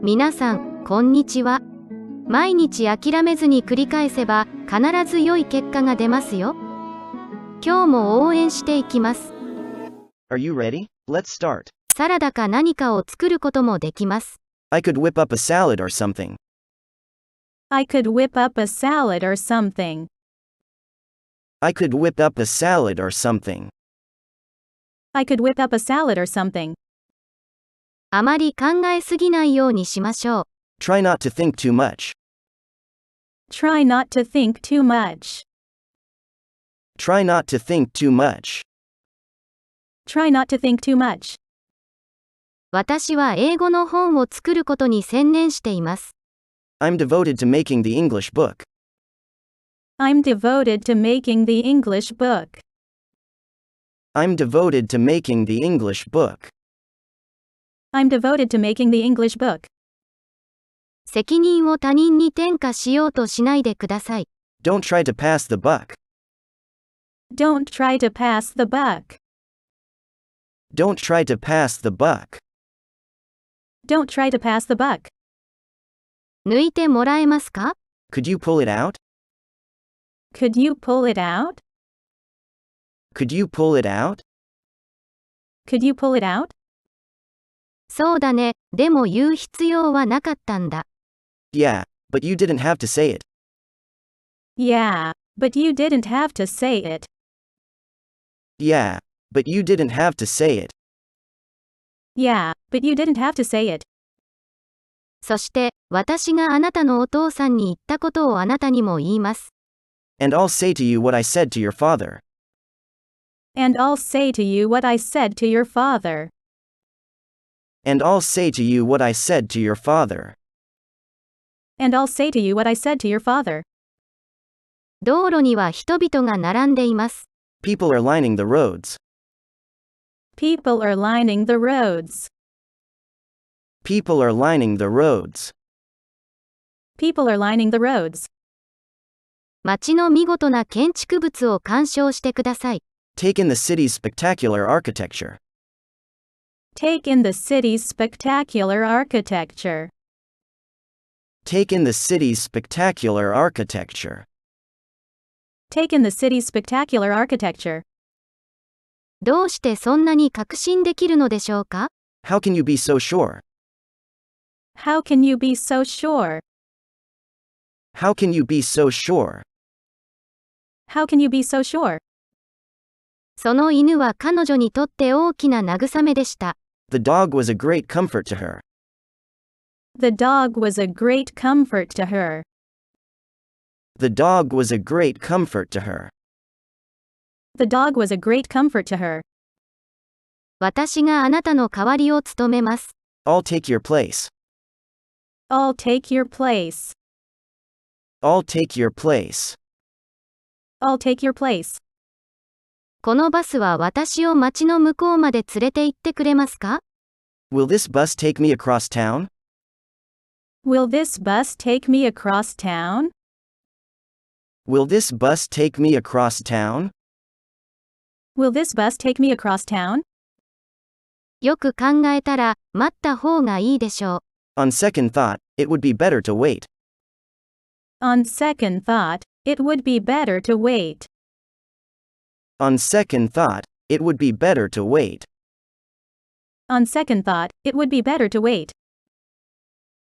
皆さん、こんにちは。毎日諦めずに繰り返せば、必ず良い結果が出ますよ。今日も応援していきます。Are you ready? Let's start. サラダか何かを作ることもできます。I could whip up a salad or something. I could whip up a salad or something. I could whip up a salad or something. I could whip up a salad or something. あまり考えすぎないようにしましょう。Try not to think too much. Try not to think too much. Try not to think too much. Try not to think too much. 私は英語の本を作ることに専念しています。I'm devoted to making the English book. I'm devoted to making the English book. I'm devoted to making the English book. I'm devoted to making the English book. 責任を他人に転嫁しようとしないでください。Don't try to pass the buck. Don't try to pass the buck. Don't try to pass the buck. Don't try to pass the buck. 抜いてもらえますか？ Could you pull it out? Could you pull it out? Could you pull it out? Could you pull it out? そうだね、でも言う必要はなかったんだ。Yeah, but you didn't have to say it. Yeah, but you didn't have to say it. Yeah, but you didn't have to say it. Yeah, but you didn't have to say it. そして、私があなたのお父さんに言ったことをあなたにも言います。And I'll say to you what I said to your father. And I'll say to you what I said to your father. And I'll say to you what I said to your father. And I'll say to you what I said to your father. 道路には人々が並んでいます。People are lining the roads. People are lining the roads. People are lining the roads. People are lining the roads. 街の見事な建築物を鑑賞してください。Take in the city's spectacular architecture. Take in the city's spectacular architecture. Take in the city's spectacular architecture. Take in the city's spectacular architecture. どうしてそんなに確信できるのでしょうか？ How can you be so sure? How can you be so sure? How can you be so sure? How can you be so sure? その犬は彼女にとって大きな慰めでした。The dog was a great comfort to her. The dog was a great comfort to her. The dog was a great comfort to her. The dog was a great comfort to her. 私があなたの代わりを務めます。I'll take your place. I'll take your place. I'll take your place. I'll take your place. このバスは私を街の向こうまで連れて行ってくれますか？ Will this bus take me across town? Will this bus take me across town? Will this bus take me across town? Will this bus take me across town? よく考えたら、待った方がいいでしょう。On second thought, it would be better to wait. On second thought, it would be better to wait. On second thought, it would be better to wait. On second thought, it would be better to wait.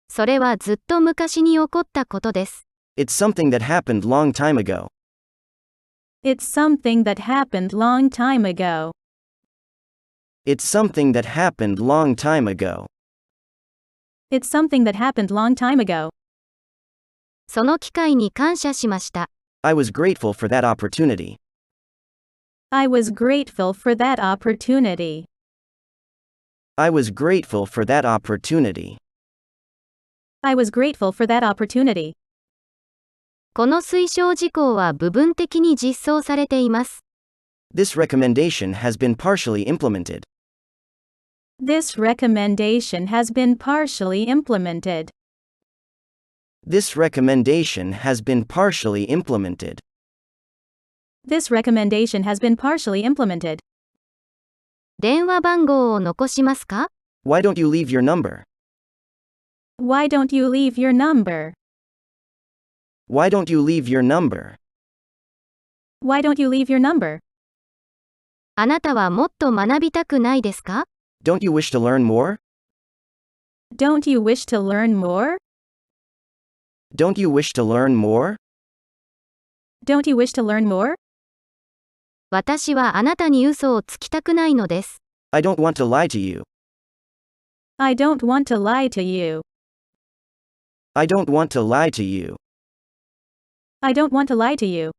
それはずっと昔に起こったことです。It's something that happened long time ago. It's something that happened long time ago. It's something that happened long time ago. It's something that happened long time ago. その機会に感謝しました。I was grateful for that opportunity. I was grateful for that opportunity. I was grateful for that opportunity. I was grateful for that opportunity. この推奨事項は部分的に実装されています。This recommendation has been partially implemented. This recommendation has been partially implemented. This recommendation has been partially implemented. This recommendation has been partially implemented. 電話番号を残しますか？ Why don't you leave your number? Why don't you leave your number? Why don't you leave your number? Why don't you leave your number? あなたはもっと学びたくないですか？ Don't you wish to learn more? Don't you wish to learn more? Don't you wish to learn more? Don't you wish to learn more? 私はあなたに嘘をつきたくないのです。I don't want to lie to you. I don't want to lie to you. I don't want to lie to you. I don't want to lie to you.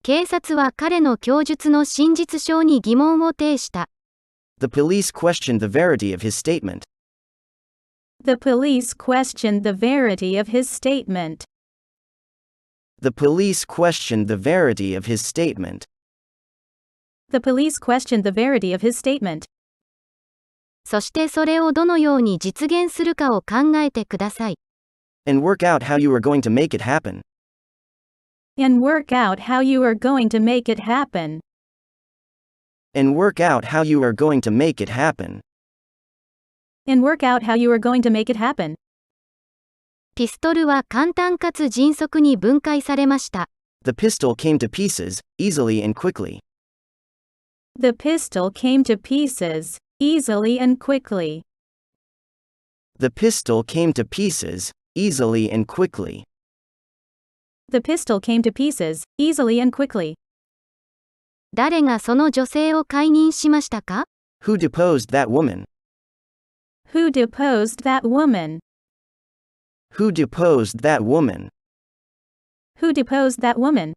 警察は彼の供述の真実性に疑問を呈した。The police questioned the verity of his statement. The police questioned the verity of his statement. The police questioned the verity of his statement. The police questioned the verity of his statement. そしてそれをどのように実現するかを考えてください。And work out how you are going to make it happen. And work out how you are going to make it happen. And work out how you are going to make it happen. And work out how you are going to make it happen. ピストルは簡単かつ迅速に分解されました。The pistol came to pieces, easily and quickly. The pistol came to pieces, easily and quickly. The pistol came to pieces, easily and quickly. The pistol came to pieces, easily and quickly. 誰がその女性を解任しましたか？ Who deposed that woman? Who deposed that woman? Who deposed that woman? Who deposed that woman?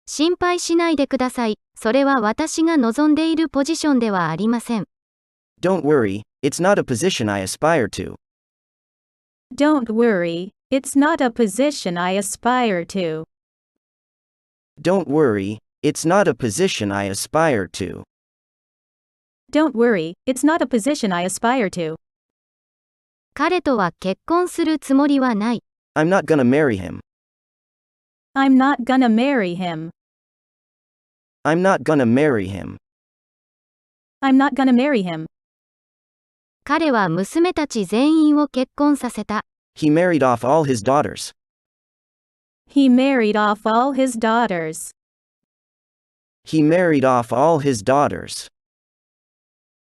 心配しないでください。それは私が望んでいるポジションではありません。Don't worry, it's not a position I aspire to. Don't worry, it's not a position I aspire to. Don't worry, it's not a position I aspire to. Don't worry, it's not a position I aspire to. 彼とは結婚するつもりはない。I'm not gonna marry him. I'm not gonna marry him. I'm not gonna marry him. I'm not gonna marry him. 彼は娘たち全員を結婚させた。He married off all his daughters. He married off all his daughters. He married off all his daughters.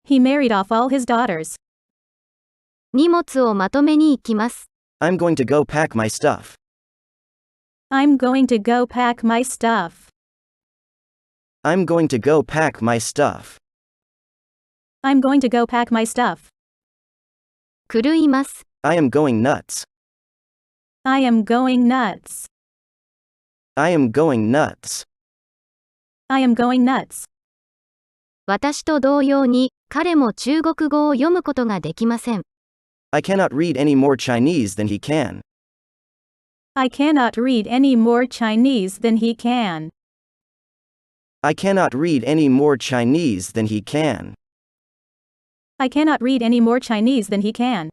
He married off all his daughters. 荷物をまとめに行きます。I'm going to go pack my stuff. I'm going to go pack my stuff. I'm going to go pack my stuff. I'm going to go pack my stuff. 狂います。I am going nuts. I am going nuts. I am going nuts. I am going nuts. 私と同様に、彼も中国語を読むことができません。I cannot read any more Chinese than he can. I cannot read any more Chinese than he can. I cannot read any more Chinese than he can. I cannot read any more Chinese than he can.